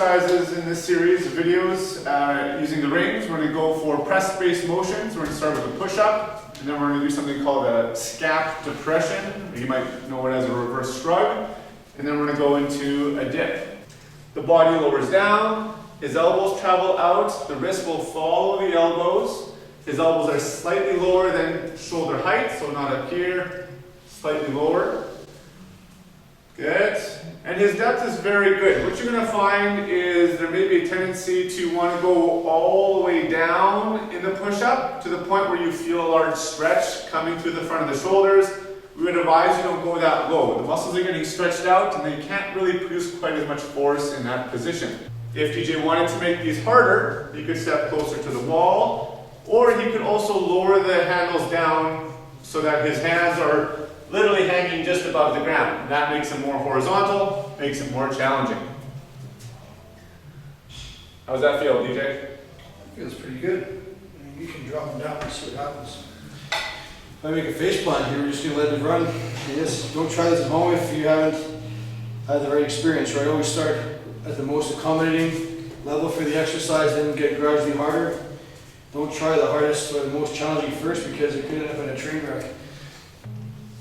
exercises in this series of videos using the rings. We're going to go for press-based motions. We're going to start with a push-up, and then we're going to do something called a scap depression. You might know it as a reverse shrug. And then we're going to go into a dip. The body lowers down, his elbows travel out, the wrist will follow the elbows. His elbows are slightly lower than shoulder height, so not up here, slightly lower. Good. And his depth is very good. What you're going to find is there may be a tendency to want to go all the way down in the push-up to the point where you feel a large stretch coming through the front of the shoulders. We would advise you don't go that low. The muscles are getting stretched out and they can't really produce quite as much force in that position. If DJ wanted to make these harder, he could step closer to the wall, or he could also lower the handles down so that his hands are literally hanging just above the ground. That makes it more horizontal, makes it more challenging. How does that feel, DJ? Feels pretty good. You can drop them down and see what happens. If I make a face plant here, we're just going to let it run. Yes, don't try this at home if you haven't had the right experience, right? Always start at the most accommodating level for the exercise, then get gradually harder. Don't try the hardest or the most challenging first because it could end up in a train wreck.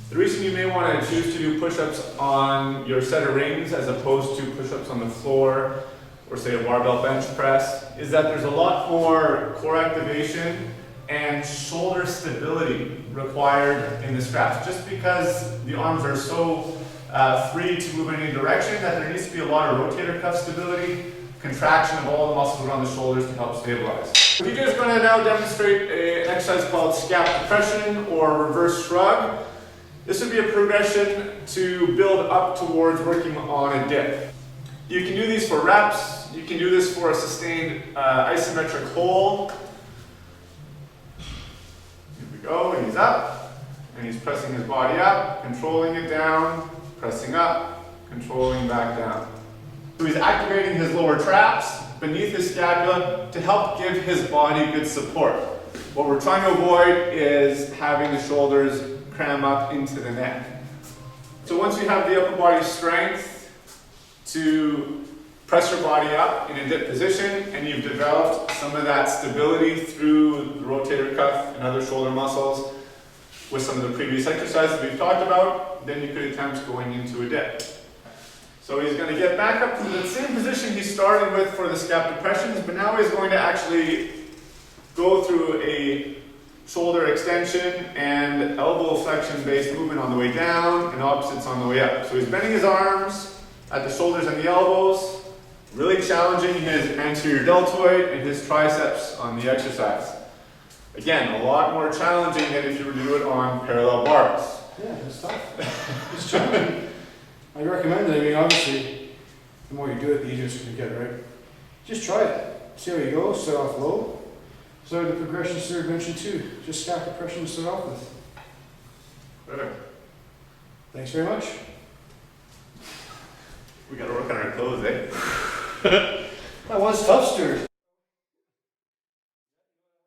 The reason you may want to choose to do push-ups on your set of rings as opposed to push-ups on the floor or say a barbell bench press is that there's a lot more core activation and shoulder stability required in the straps. Just because the arms are so free to move in any direction that there needs to be a lot of rotator cuff stability, contraction of all the muscles around the shoulders to help stabilize. DJ is going to now demonstrate an exercise called scap depression or reverse shrug. This would be a progression to build up towards working on a dip. You can do these for reps. You can do this for a sustained isometric hold. Here we go, and he's up, and he's pressing his body up, controlling it down, pressing up, controlling back down. So he's activating his lower traps beneath his scapula to help give his body good support. What we're trying to avoid is having the shoulders cram up into the neck. So once you have the upper body strength to press your body up in a dip position and you've developed some of that stability through the rotator cuff and other shoulder muscles with some of the previous exercises we've talked about, then you could attempt going into a dip. So he's going to get back up to the same position he started with for the scap depressions, but now he's going to actually go through a shoulder extension and elbow flexion based movement on the way down and opposites on the way up. So he's bending his arms at the shoulders and the elbows, really challenging his anterior deltoid and his triceps on the exercise. Again, a lot more challenging than if you were to do it on parallel bars. Yeah, it's tough. It's challenging. I recommend it. I mean, obviously, the more you do it, the easier it's going to get, right? Just try it. See how you go. Start off low. So the progression Sir mentioned too. Just scap depression to start off with. Perfect. Thanks very much. We got to work on our clothes, eh? That was tough, Stuart.